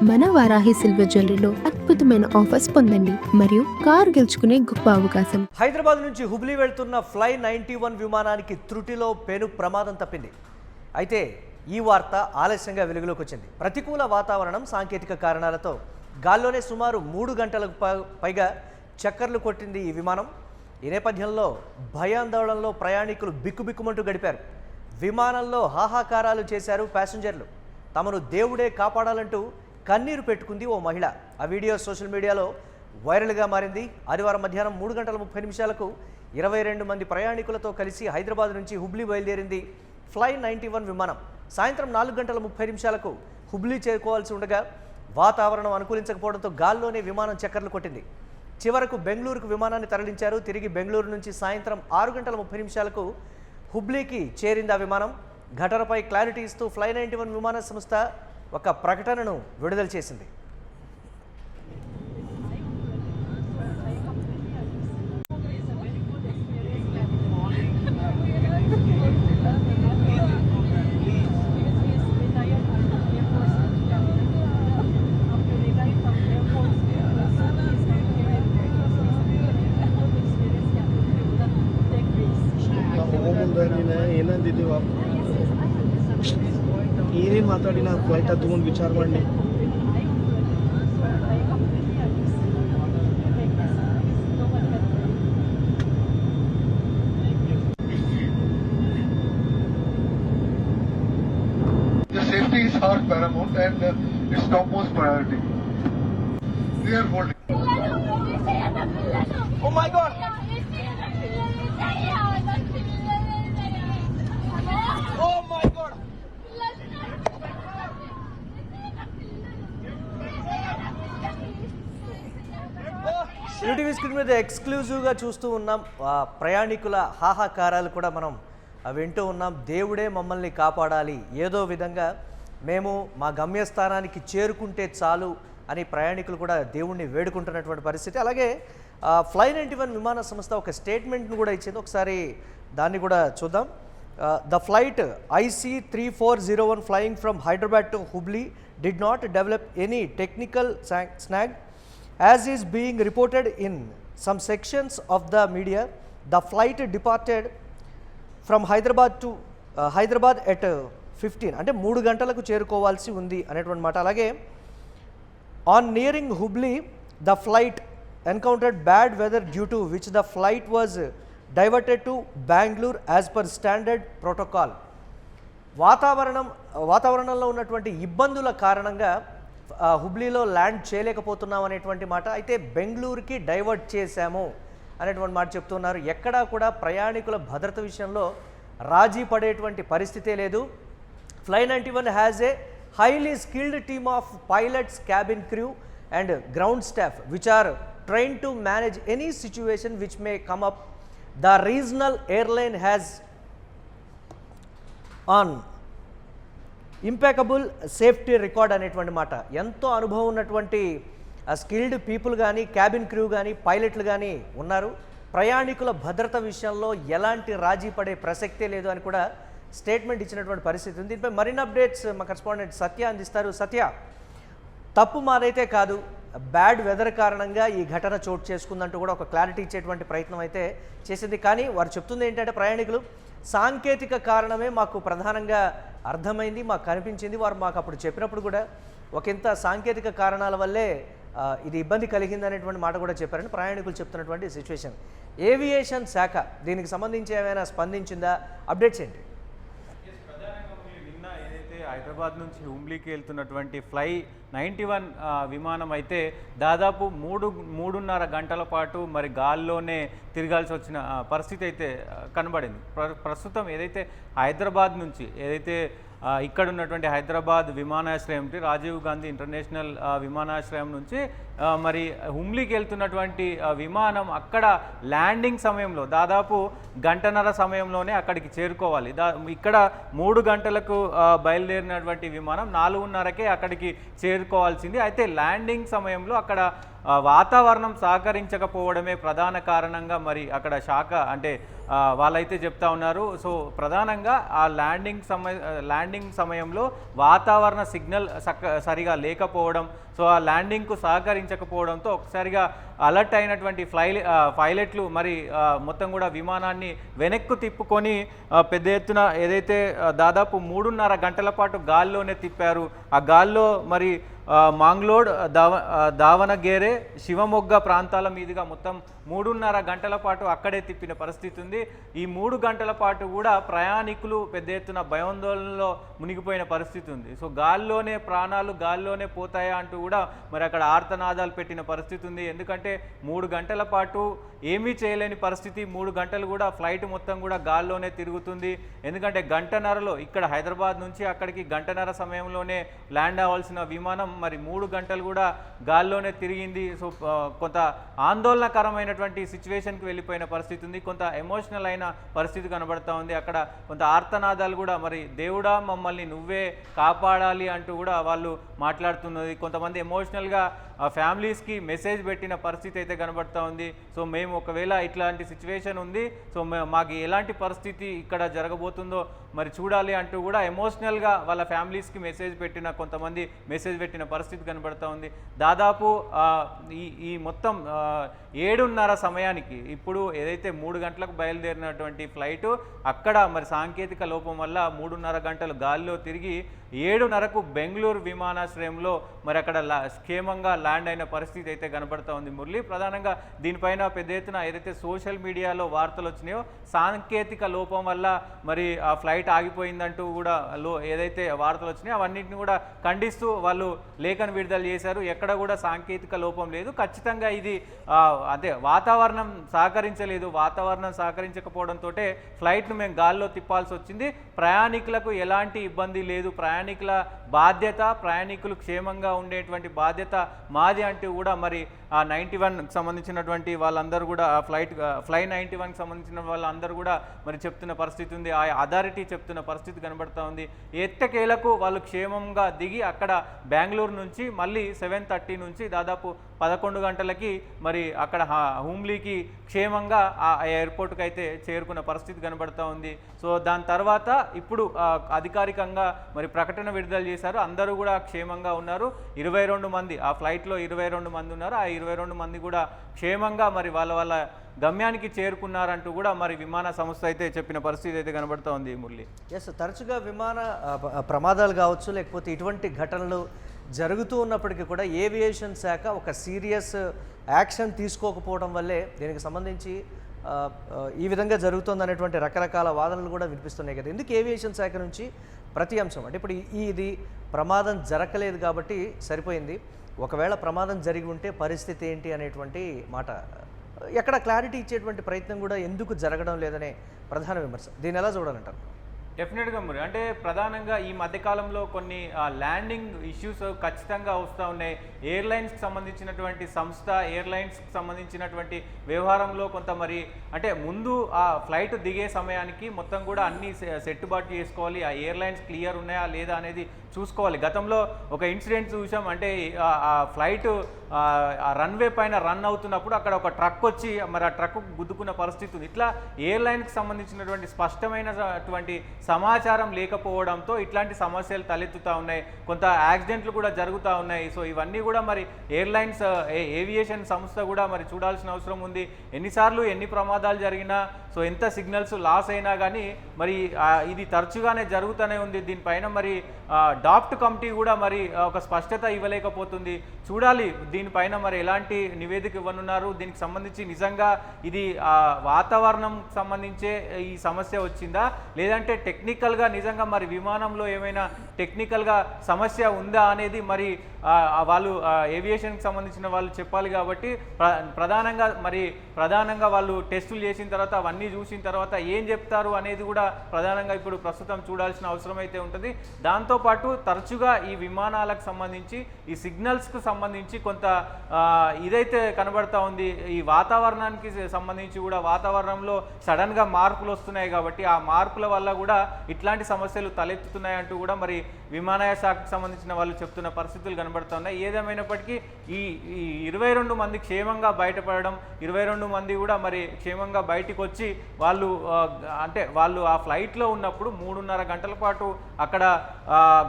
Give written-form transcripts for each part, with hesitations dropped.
మన వారాహి సిల్వర్ జ్యువెలరీలో అద్భుతమైన ఆఫర్స్ పొందండి మరియు కార్ గెలుచుకునే గొప్ప అవకాశం. హైదరాబాద్ నుంచి హుబ్లీ వెళ్తున్న ఫ్లై 91 విమానానికి త్రుటిలో పెను ప్రమాదం తప్పింది. అయితే ఈ వార్త ఆలస్యంగా వెలుగులోకి వచ్చింది. ప్రతికూల వాతావరణం, సాంకేతిక కారణాలతో గాల్లోనే సుమారు 3 గంటలకు పైగా చక్కర్లు కొట్టింది ఈ విమానం. ఈ నేపథ్యంలో భయాందోళనలో ప్రయాణికులు బిక్కుబిక్కుమంటూ గడిపారు. విమానంలో హాహాకారాలు చేశారు ప్యాసింజర్లు. తమను దేవుడే కాపాడాలంటూ కన్నీరు పెట్టుకుంది ఓ మహిళ. ఆ వీడియో సోషల్ మీడియాలో వైరల్గా మారింది. ఆదివారం మధ్యాహ్నం 3 గంటల 30 నిమిషాలకు 22 మంది ప్రయాణికులతో కలిసి హైదరాబాద్ నుంచి హుబ్లీ బయలుదేరింది ఫ్లై 91 విమానం. సాయంత్రం 4 గంటల 30 నిమిషాలకు హుబ్లీ చేరుకోవాల్సి ఉండగా వాతావరణం అనుకూలించకపోవడంతో గాల్లోనే విమానం చక్కర్లు కొట్టింది. చివరకు బెంగళూరుకు విమానాన్ని తరలించారు. తిరిగి బెంగళూరు నుంచి సాయంత్రం 6 గంటల 30 నిమిషాలకు హుబ్లీకి చేరింది ఆ విమానం. ఘటనపై క్లారిటీ ఇస్తూ ఫ్లై 91 విమాన సంస్థ ఒక ప్రకటనను విడుదల చేసింది. ಏನಂದಿದ್ದೀವಿ ಏನೇನು ಮಾತಾಡಿ ನಾವು ಫ್ಲೈಟ್ ಹತ್ಕೊಂಡು ವಿಚಾರ ಮಾಡಿ The safety is our paramount and it's topmost priority. We are holding. Oh my God! Oh my God! UTV screen మీద ఎక్స్క్లూజివ్గా చూస్తూ ఉన్నాం. ప్రయాణికుల హాహాకారాలు కూడా మనం వింటూ ఉన్నాం. దేవుడే మమ్మల్ని కాపాడాలి, ఏదో విధంగా మేము మా గమ్యస్థానానికి చేరుకుంటే చాలు అని ప్రయాణికులు కూడా దేవుణ్ణి వేడుకుంటున్నటువంటి పరిస్థితి. అలాగే ఫ్లై 91 విమాన సంస్థ ఒక స్టేట్మెంట్ను కూడా ఇచ్చింది. ఒకసారి దాన్ని కూడా చూద్దాం. The flight IC3401 flying from Hyderabad to Hubli did not develop any technical snag. As is being reported in some sections of the media, the flight departed from Hyderabad to Hyderabad at 15 అంటే 3 గంటలకు చేరుకోవాల్సి ఉంది అనేటువంటి మాట. అలాగే on nearing Hubli, the flight encountered bad weather due to which the flight was diverted to Bangalore as per standard protocol. వాతావరణంలో ఉన్నటువంటి ఇబ్బందుల కారణంగా హుబ్లీలో ల్యాండ్ చేయలేకపోతున్నాం అనేటువంటి మాట. అయితే బెంగళూరుకి డైవర్ట్ చేశాము అనేటువంటి మాట చెప్తున్నారు. ఎక్కడా కూడా ప్రయాణికుల భద్రత విషయంలో రాజీ పడేటువంటి పరిస్థితే లేదు. Fly 91 has a highly skilled team of pilots, cabin crew and ground staff which are trained to manage any situation which may come up. The regional airline has on impeccable safety record అనేటువంటి మాట. ఎంతో అనుభవం ఉన్నటువంటి skilled people కానీ, cabin crew కానీ, పైలట్లు కానీ ఉన్నారు. ప్రయాణికుల భద్రత విషయంలో ఎలాంటి రాజీ పడే ప్రసక్తే లేదు అని కూడా స్టేట్మెంట్ ఇచ్చినటువంటి పరిస్థితి ఉంది. దీనిపై మరిన్ని అప్డేట్స్ మా కరెస్పాండెంట్ సత్య అందిస్తారు. సత్య, తప్పు మాదైతే కాదు, బ్యాడ్ వెదర్ కారణంగా ఈ ఘటన చోటు చేసుకుందంటూ కూడా ఒక క్లారిటీ ఇచ్చేటువంటి ప్రయత్నం అయితే చేసింది. కానీ వారు చెప్తుంది ఏంటంటే ప్రయాణికులు సాంకేతిక కారణమే మాకు ప్రధానంగా అర్థమైంది, మాకు కనిపించింది. వారు మాకు అప్పుడు చెప్పినప్పుడు కూడా ఒకంత సాంకేతిక కారణాల వల్లే ఇది ఇబ్బంది కలిగింది అనేటువంటి మాట కూడా చెప్పారని ప్రయాణికులు చెప్తున్నటువంటి సిచ్యువేషన్. ఏవియేషన్ శాఖ దీనికి సంబంధించి ఏమైనా స్పందించిందా? అప్డేట్స్ ఏంటి? హైదరాబాద్ నుంచి హుబ్లీకి వెళ్తున్నటువంటి ఫ్లై 91 విమానం అయితే దాదాపు 3.5 గంటల పాటు మరి గాల్లోనే తిరగాల్సి వచ్చిన పరిస్థితి అయితే కనబడింది. ప్రస్తుతం ఏదైతే హైదరాబాద్ నుంచి ఇక్కడ ఉన్నటువంటి హైదరాబాద్ విమానాశ్రయం రాజీవ్ గాంధీ ఇంటర్నేషనల్ విమానాశ్రయం నుంచి మరి హుబ్లీకి వెళ్తున్నటువంటి విమానం అక్కడ ల్యాండింగ్ సమయంలో దాదాపు గంటన్నర సమయంలోనే అక్కడికి చేరుకోవాలి. ఇక్కడ 3 గంటలకు బయలుదేరినటువంటి విమానం 4:30కే అక్కడికి చేరుకోవాల్సింది. అయితే ల్యాండింగ్ సమయంలో అక్కడ వాతావరణం సహకరించకపోవడమే ప్రధాన కారణంగా మరి అక్కడ శాఖ అంటే వాళ్ళైతే చెప్తా ఉన్నారు. సో ప్రధానంగా ఆ ల్యాండింగ్ సమయంలో వాతావరణ సిగ్నల్ సరిగా లేకపోవడం, సో ఆ ల్యాండింగ్కు సహకరించకపోవడంతో ఒకసారిగా అలర్ట్ అయినటువంటి పైలట్లు మరి మొత్తం కూడా విమానాన్ని వెనక్కు తిప్పుకొని పెద్ద ఎత్తున ఏదైతే దాదాపు 3.5 గంటల పాటు గాల్లోనే తిప్పారు. ఆ గాల్లో మరి మాంగ్లోడ్, దావనగేరే, శివమొగ్గ ప్రాంతాల మీదుగా మొత్తం 3.5 గంటల పాటు అక్కడే తిప్పిన పరిస్థితి ఉంది. ఈ 3 గంటల పాటు కూడా ప్రయాణికులు పెద్ద ఎత్తున భయాందోళనలో మునిగిపోయిన పరిస్థితి ఉంది. సో గాల్లోనే ప్రాణాలు గాల్లోనే పోతాయా అంటూ కూడా మరి అక్కడ ఆర్తనాదాలు పెట్టిన పరిస్థితి ఉంది. ఎందుకంటే 3 గంటల పాటు ఏమీ చేయలేని పరిస్థితి. 3 గంటలు కూడా ఫ్లైట్ మొత్తం కూడా గాల్లోనే తిరుగుతుంది. ఎందుకంటే గంటన్నరలో ఇక్కడ హైదరాబాద్ నుంచి అక్కడికి గంటన్నర సమయంలోనే ల్యాండ్ అవ్వాల్సిన విమానం మరి 3 గంటలు కూడా గాల్లోనే తిరిగింది. సో కొంత ఆందోళనకరమైనటువంటి సిచ్యువేషన్కి వెళ్ళిపోయిన పరిస్థితి ఉంది. కొంత ఎమోషనల్ అయిన పరిస్థితి కనబడతా ఉంది. అక్కడ కొంత ఆర్తనాదాలు కూడా మరి దేవుడా మమ్మల్ని నువ్వే కాపాడాలి అంటూ కూడా వాళ్ళు మాట్లాడుతున్నది. కొంతమంది ఎమోషనల్గా ఫ్యామిలీస్కి మెసేజ్ పెట్టిన పరిస్థితి అయితే కనబడతా ఉంది. సో మేము ఒకవేళ ఇట్లాంటి సిచ్యువేషన్ ఉంది, సో మాకు ఎలాంటి పరిస్థితి ఇక్కడ జరగబోతుందో మరి చూడాలి అంటూ కూడా ఎమోషనల్గా వాళ్ళ ఫ్యామిలీస్కి కొంతమంది మెసేజ్ పెట్టిన పరిస్థితి కనబడతా ఉంది. దాదాపు ఈ మొత్తం 7:30 సమయానికి ఇప్పుడు ఏదైతే 3 గంటలకు బయలుదేరినటువంటి ఫ్లైటు అక్కడ మరి సాంకేతిక లోపం వల్ల 3.5 గంటలు గాల్లో తిరిగి 7:30కు బెంగళూరు విమానాశ్రయంలో మరి అక్కడ క్షేమంగా ల్యాండ్ అయిన పరిస్థితి అయితే కనబడతా ఉంది మురళి. ప్రధానంగా దీనిపైన పెద్ద ఎత్తున ఏదైతే సోషల్ మీడియాలో వార్తలు వచ్చినాయో సాంకేతిక లోపం వల్ల మరి ఆ ఫ్లైట్ ఆగిపోయిందంటూ కూడా ఏదైతే వార్తలు వచ్చినాయో అవన్నింటిని కూడా ఖండిస్తూ వాళ్ళు లేఖను విడుదల చేశారు. ఎక్కడ కూడా సాంకేతిక లోపం లేదు, ఖచ్చితంగా ఇది అదే వాతావరణం సహకరించలేదు. వాతావరణం సహకరించకపోవడంతో ఫ్లైట్ను మేము గాల్లో తిప్పాల్సి వచ్చింది. ప్రయాణికులకు ఎలాంటి ఇబ్బంది లేదు, ప్రయాణికుల బాధ్యత, ప్రయాణికులు క్షేమంగా ఉండేటువంటి బాధ్యత మాది అంటూ కూడా మరి ఆ 91కి సంబంధించినటువంటి వాళ్ళందరూ కూడా ఫ్లై 91కి సంబంధించిన వాళ్ళందరూ కూడా మరి చెప్తున్న పరిస్థితి ఉంది. ఆ అథారిటీ చెప్తున్న పరిస్థితి కనబడతా ఉంది. ఎట్టకేలకు వాళ్ళు క్షేమంగా దిగి అక్కడ బెంగళూరు నుంచి మళ్ళీ 7:30 నుంచి దాదాపు 11 గంటలకి మరి అక్కడ హుంబ్లీకి క్షేమంగా ఆ ఎయిర్పోర్ట్కి అయితే చేరుకున్న పరిస్థితి కనబడతా ఉంది. సో దాని తర్వాత ఇప్పుడు అధికారికంగా మరి ప్రకటన విడుదల చేశారు. అందరూ కూడా క్షేమంగా ఉన్నారు. 22 మంది ఆ ఫ్లైట్లో 22 మంది ఉన్నారు. ఆ 22 మంది కూడా క్షేమంగా మరి వాళ్ళ గమ్యానికి చేరుకున్నారంటూ కూడా మరి విమాన సంస్థ అయితే చెప్పిన పరిస్థితి అయితే కనబడుతూ ఉంది మురళి. ఎస్, తరచుగా విమాన ప్రమాదాలు కావచ్చు, లేకపోతే ఇటువంటి ఘటనలు జరుగుతూ ఉన్నప్పటికీ కూడా ఏవియేషన్ శాఖ ఒక సీరియస్ యాక్షన్ తీసుకోకపోవడం వల్లే దీనికి సంబంధించి ఈ విధంగా జరుగుతుందనేటువంటి రకరకాల వాదనలు కూడా వినిపిస్తున్నాయి కదా. ఎందుకు ఏవియేషన్ శాఖ నుంచి ప్రతి అంశం అంటే ఇప్పుడు ఇది ప్రమాదం జరగలేదు కాబట్టి సరిపోయింది, ఒకవేళ ప్రమాదం జరిగి ఉంటే పరిస్థితి ఏంటి అనేటువంటి మాట ఎక్కడ క్లారిటీ ఇచ్చేటువంటి ప్రయత్నం కూడా ఎందుకు జరగడం లేదనే ప్రధాన విమర్శ. దీన్ని ఎలా చూడాలంటారు? డెఫినెట్గా మరి అంటే ప్రధానంగా ఈ మధ్యకాలంలో కొన్ని ల్యాండింగ్ ఇష్యూస్ ఖచ్చితంగా వస్తూ ఉన్నాయి. ఎయిర్లైన్స్కి సంబంధించినటువంటి సంస్థ, ఎయిర్లైన్స్కి సంబంధించినటువంటి వ్యవహారంలో కొంత మరి అంటే ముందు ఆ ఫ్లైట్ దిగే సమయానికి మొత్తం కూడా అన్ని సెట్టుబాటు చేసుకోవాలి. ఆ ఎయిర్లైన్స్ క్లియర్ ఉన్నాయా లేదా అనేది చూసుకోవాలి. గతంలో ఒక ఇన్సిడెంట్ చూసాం. అంటే ఆ ఫ్లైట్ ఆ రన్వే పైన రన్ అవుతున్నప్పుడు అక్కడ ఒక ట్రక్ వచ్చి మరి ఆ ట్రక్ గుద్దుకున్న పరిస్థితి ఉంది. ఇట్లా ఎయిర్లైన్కి సంబంధించినటువంటి స్పష్టమైనటువంటి సమాచారం లేకపోవడంతో ఇట్లాంటి సమస్యలు తలెత్తుతూ ఉన్నాయి. కొంత యాక్సిడెంట్లు కూడా జరుగుతూ ఉన్నాయి. సో ఇవన్నీ కూడా మరి ఎయిర్లైన్స్ ఏవియేషన్ సంస్థ కూడా మరి చూడాల్సిన అవసరం ఉంది. ఎన్నిసార్లు ఎన్ని ప్రమాదాలు జరిగినా, సో ఎంత సిగ్నల్స్ లాస్ అయినా కానీ మరి ఇది తరచుగానే జరుగుతూనే ఉంది. దీనిపైన మరి డాప్ట్ కమిటీ కూడా మరి ఒక స్పష్టత ఇవ్వలేకపోతుంది. చూడాలి దీనిపైన మరి ఎలాంటి నివేదిక ఇవ్వనున్నారు. దీనికి సంబంధించి నిజంగా ఇది వాతావరణం సంబంధించే ఈ సమస్య వచ్చిందా, లేదంటే టెక్నికల్గా నిజంగా మరి విమానంలో ఏమైనా టెక్నికల్గా సమస్య ఉందా అనేది మరి వాళ్ళు ఏవియేషన్కి సంబంధించిన వాళ్ళు చెప్పాలి. కాబట్టి ప్రధానంగా వాళ్ళు టెస్టులు చేసిన తర్వాత అవన్నీ చూసిన తర్వాత ఏం చెప్తారు అనేది కూడా ప్రధానంగా ఇప్పుడు ప్రస్తుతం చూడాల్సిన అవసరం అయితే ఉంటుంది. దాంతోపాటు తరచుగా ఈ విమానాలకు సంబంధించి ఈ సిగ్నల్స్కు సంబంధించి కొంత ఇదైతే కనబడతా ఉంది. ఈ వాతావరణానికి సంబంధించి కూడా వాతావరణంలో సడన్గా మార్పులు వస్తున్నాయి కాబట్టి ఆ మార్పుల వల్ల కూడా ఇట్లాంటి సమస్యలు తలెత్తుతున్నాయంటూ కూడా మరి విమానయాన శాఖకు సంబంధించిన వాళ్ళు చెప్తున్న పరిస్థితులు కనబడుతున్నాయి. ఏదేమైనప్పటికీ ఈ ఈ 22 మంది క్షేమంగా బయటపడడం, 22 మంది కూడా మరి క్షేమంగా బయటికి వచ్చి వాళ్ళు అంటే వాళ్ళు ఆ ఫ్లైట్లో ఉన్నప్పుడు 3.5 గంటల పాటు అక్కడ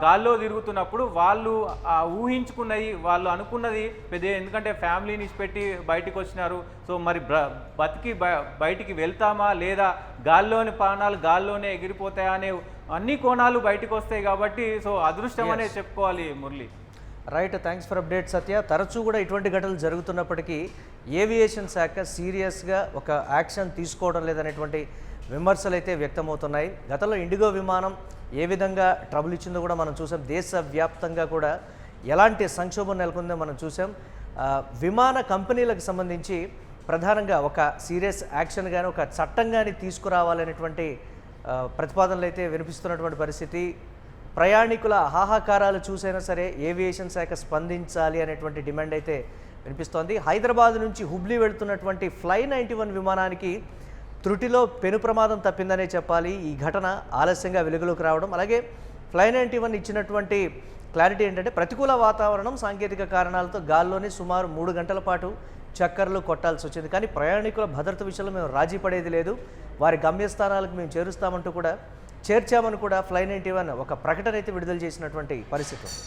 గాల్లో తిరుగుతున్నప్పుడు వాళ్ళు ఊహించుకున్నది, వాళ్ళు అనుకున్నది పెద్ద, ఎందుకంటే ఫ్యామిలీని పెట్టి బయటికి వచ్చినారు. సో మరి బతికి బయటికి వెళ్తామా లేదా గాల్లోని ప్రాణాలు గాల్లోనే ఎగిరిపోతాయా అనే అన్ని కోణాలు బయటకు వస్తాయి కాబట్టి సో అదృష్టం అనే చెప్పుకోవాలి Murali. Right, thanks for update Satya. తరచూ కూడా ఇటువంటి ఘటనలు జరుగుతున్నప్పటికీ ఏవియేషన్ శాఖ సీరియస్గా ఒక యాక్షన్ తీసుకోవడం లేదనేటువంటి విమర్శలు అయితే వ్యక్తమవుతున్నాయి. గతంలో ఇండిగో విమానం ఏ విధంగా ట్రబుల్ ఇచ్చిందో కూడా మనం చూసాం. దేశవ్యాప్తంగా కూడా ఎలాంటి సంక్షోభం నెలకొందో మనం చూసాం. విమాన కంపెనీలకు సంబంధించి ప్రధానంగా ఒక సీరియస్ యాక్షన్ కానీ ఒక చట్టం కానీ తీసుకురావాలనేటువంటి ప్రతిపాదనలు అయితే వినిపిస్తున్నటువంటి పరిస్థితి. ప్రయాణికుల హాహాకారాలు చూసైనా సరే ఏవియేషన్ శాఖ స్పందించాలి అనేటువంటి డిమాండ్ అయితే వినిపిస్తోంది. హైదరాబాద్ నుంచి హుబ్లీ వెళుతున్నటువంటి ఫ్లై 91 విమానానికి త్రుటిలో పెను ప్రమాదం తప్పిందనే చెప్పాలి. ఈ ఘటన ఆలస్యంగా వెలుగులోకి రావడం, అలాగే ఫ్లై 91 ఇచ్చినటువంటి క్లారిటీ ఏంటంటే ప్రతికూల వాతావరణం, సాంకేతిక కారణాలతో గాల్లోనే సుమారు 3 గంటల పాటు చక్కర్లు కొట్టాల్సి వచ్చింది. కానీ ప్రయాణికుల భద్రత విషయంలో మేము రాజీ పడేది లేదు, వారి గమ్యస్థానాలకు మేము చేరుస్తామంటూ కూడా చేర్చామని కూడా ఫ్లై 91 ఒక ప్రకటన అయితే విడుదల చేసినటువంటి పరిస్థితి ఉంది.